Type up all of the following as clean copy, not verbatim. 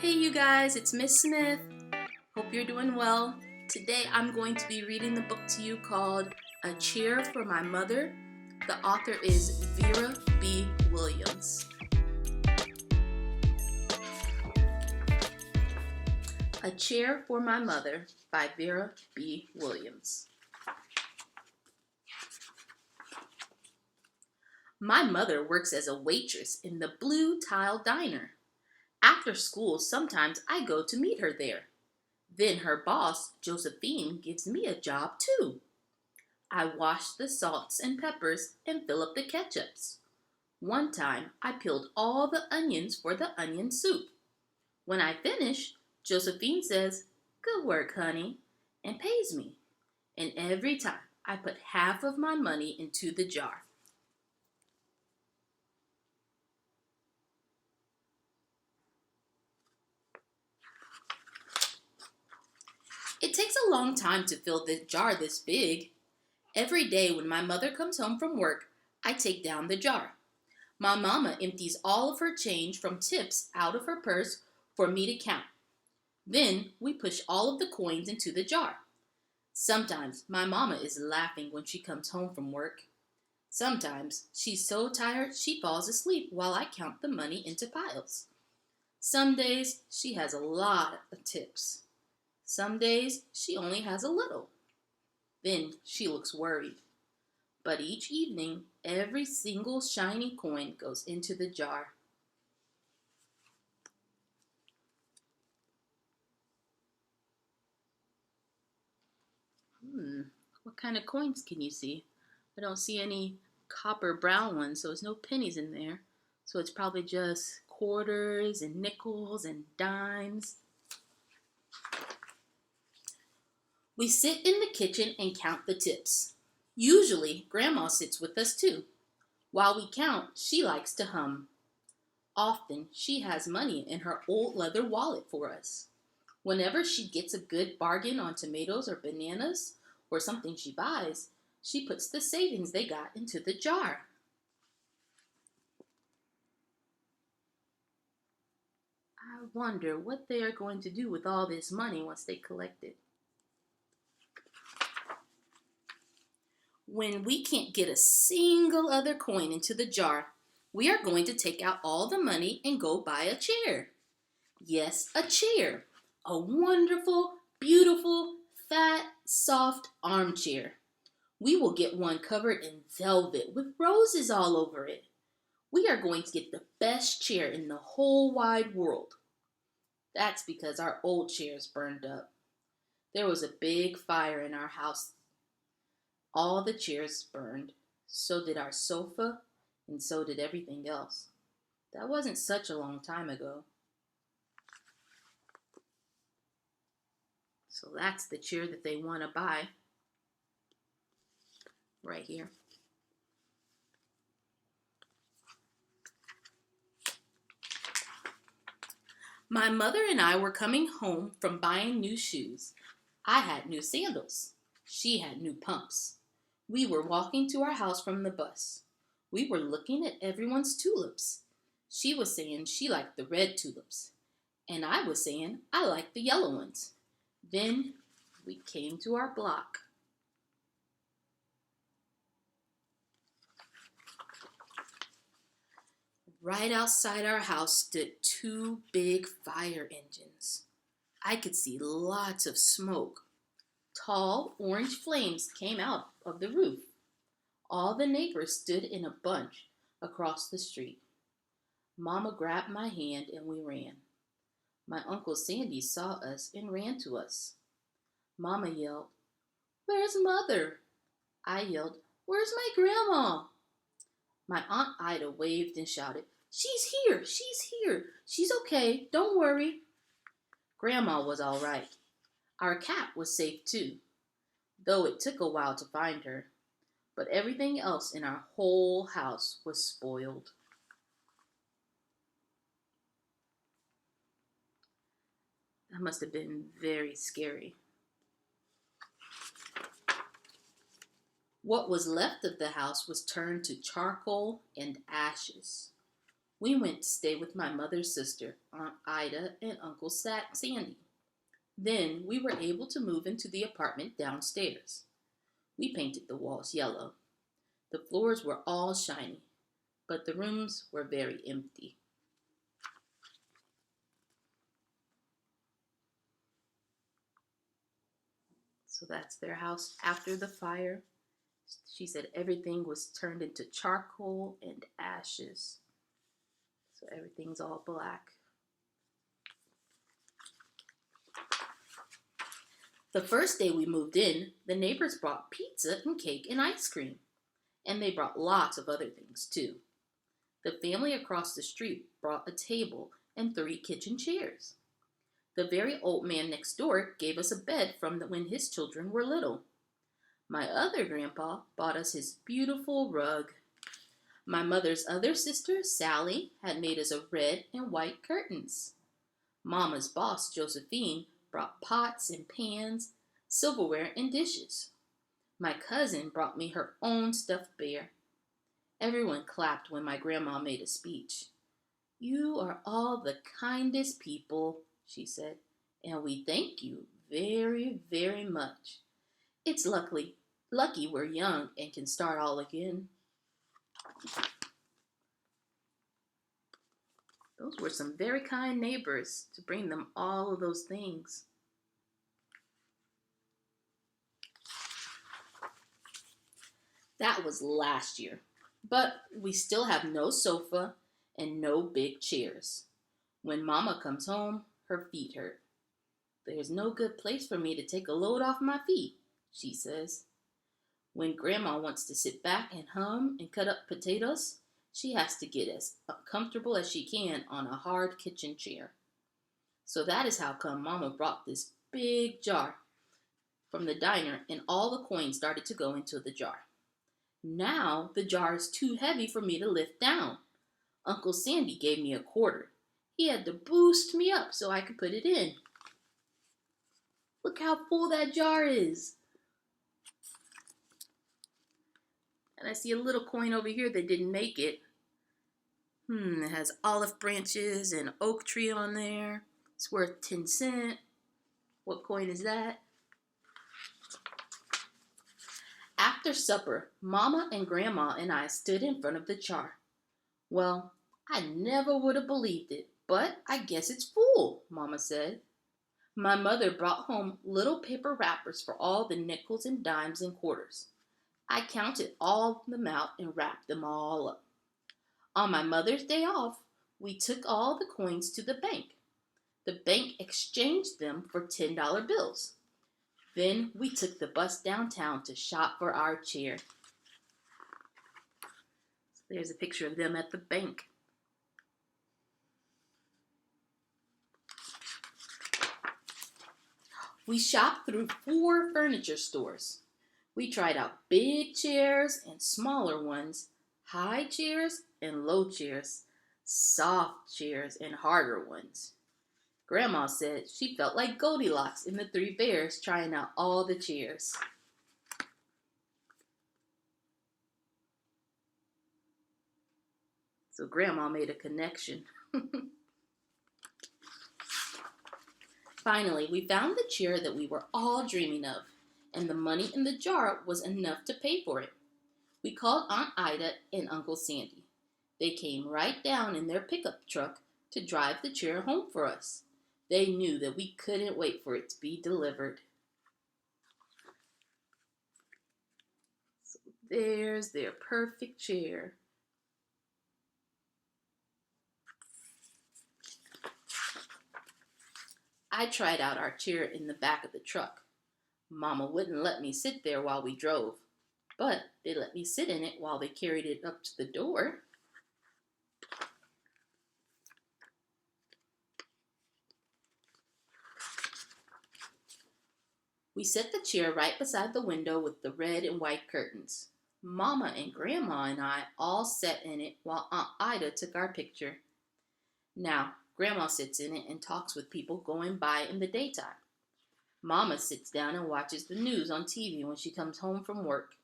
Hey you guys, it's Miss Smith. Hope you're doing well. Today I'm going to be reading the book to you called A Chair for My Mother. The author is Vera B. Williams. A Chair for My Mother by Vera B. Williams. My mother works as a waitress in the Blue Tile Diner. After school, sometimes I go to meet her there. Then her boss, Josephine, gives me a job too. I wash the salts and peppers and fill up the ketchups. One time, I peeled all the onions for the onion soup. When I finish, Josephine says, "Good work, honey," and pays me. And every time, I put half of my money into the jar. It takes a long time to fill the jar this big. Every day when my mother comes home from work, I take down the jar. My mama empties all of her change from tips out of her purse for me to count. Then we push all of the coins into the jar. Sometimes my mama is laughing when she comes home from work. Sometimes she's so tired she falls asleep while I count the money into piles. Some days she has a lot of tips. Some days she only has a little. Then she looks worried. But each evening, every single shiny coin goes into the jar. What kind of coins can you see? I don't see any copper brown ones, so there's no pennies in there. So it's probably just quarters and nickels and dimes. We sit in the kitchen and count the tips. Usually, Grandma sits with us too. While we count, she likes to hum. Often, she has money in her old leather wallet for us. Whenever she gets a good bargain on tomatoes or bananas or something she buys, she puts the savings they got into the jar. I wonder what they are going to do with all this money once they collect it. When we can't get a single other coin into the jar, we are going to take out all the money and go buy a chair. Yes, a chair. A wonderful, beautiful, fat, soft armchair. We will get one covered in velvet with roses all over it. We are going to get the best chair in the whole wide world. That's because our old chairs burned up. There was a big fire in our house. All the chairs burned. So did our sofa, and so did everything else. That wasn't such a long time ago. So that's the chair that they want to buy. Right here. My mother and I were coming home from buying new shoes. I had new sandals. She had new pumps. We were walking to our house from the bus. We were looking at everyone's tulips. She was saying she liked the red tulips, and I was saying I liked the yellow ones. Then we came to our block. Right outside our house stood two big fire engines. I could see lots of smoke. Tall orange flames came out of the roof. All the neighbors stood in a bunch across the street. Mama grabbed my hand and we ran. My Uncle Sandy saw us and ran to us. Mama yelled, "Where's Mother?" I yelled, "Where's my grandma?" My Aunt Ida waved and shouted, "She's here! She's here! She's okay! Don't worry!" Grandma was all right. Our cat was safe too, though it took a while to find her. But everything else in our whole house was spoiled. That must have been very scary. What was left of the house was turned to charcoal and ashes. We went to stay with my mother's sister, Aunt Ida, and Uncle Sandy. Then we were able to move into the apartment downstairs. We painted the walls yellow. The floors were all shiny, but the rooms were very empty. So that's their house after the fire. She said everything was turned into charcoal and ashes. So everything's all black. The first day we moved in, the neighbors brought pizza and cake and ice cream. And they brought lots of other things too. The family across the street brought a table and 3 kitchen chairs. The very old man next door gave us a bed from when his children were little. My other grandpa bought us his beautiful rug. My mother's other sister, Sally, had made us a red and white curtains. Mama's boss, Josephine, brought pots and pans, silverware and dishes. My cousin brought me her own stuffed bear. Everyone clapped when my grandma made a speech. "You are all the kindest people," she said, "and we thank you very, very much. It's lucky we're young and can start all again." Those were some very kind neighbors to bring them all of those things. That was last year, but we still have no sofa and no big chairs. When Mama comes home, her feet hurt. "There's no good place for me to take a load off my feet," she says. When Grandma wants to sit back and hum and cut up potatoes, she has to get as comfortable as she can on a hard kitchen chair. So that is how come Mama brought this big jar from the diner, and all the coins started to go into the jar. Now the jar is too heavy for me to lift down. Uncle Sandy gave me a quarter. He had to boost me up so I could put it in. Look how full that jar is. And I see a little coin over here that didn't make it. It has olive branches and oak tree on there. It's worth 10 cents. What coin is that? After supper, Mama and Grandma and I stood in front of the jar. "Well, I never would have believed it, but I guess it's full," Mama said. My mother brought home little paper wrappers for all the nickels and dimes and quarters. I counted all of them out and wrapped them all up. On my mother's day off, we took all the coins to the bank. The bank exchanged them for $10 bills. Then we took the bus downtown to shop for our chair. There's a picture of them at the bank. We shopped through 4 furniture stores. We tried out big chairs and smaller ones, high chairs and low chairs, soft chairs and harder ones. Grandma said she felt like Goldilocks in the 3 bears trying out all the chairs. So Grandma made a connection. Finally, we found the chair that we were all dreaming of, and the money in the jar was enough to pay for it. We called Aunt Ida and Uncle Sandy. They came right down in their pickup truck to drive the chair home for us. They knew that we couldn't wait for it to be delivered. So there's their perfect chair. I tried out our chair in the back of the truck. Mama wouldn't let me sit there while we drove, but they let me sit in it while they carried it up to the door. We set the chair right beside the window with the red and white curtains. Mama and Grandma and I all sat in it while Aunt Ida took our picture. Now, Grandma sits in it and talks with people going by in the daytime. Mama sits down and watches the news on TV when she comes home from work.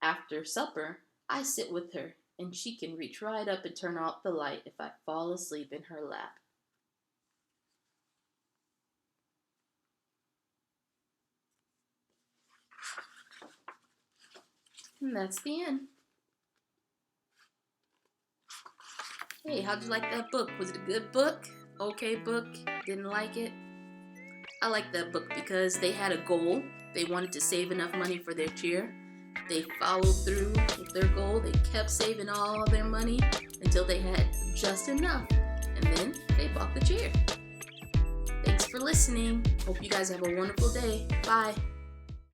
After supper, I sit with her and she can reach right up and turn off the light if I fall asleep in her lap. And that's the end. Hey, how'd you like that book? Was it a good book? Okay book? Didn't like it? I like that book because they had a goal. They wanted to save enough money for their chair. They followed through with their goal. They kept saving all their money until they had just enough. And then they bought the chair. Thanks for listening. Hope you guys have a wonderful day. Bye.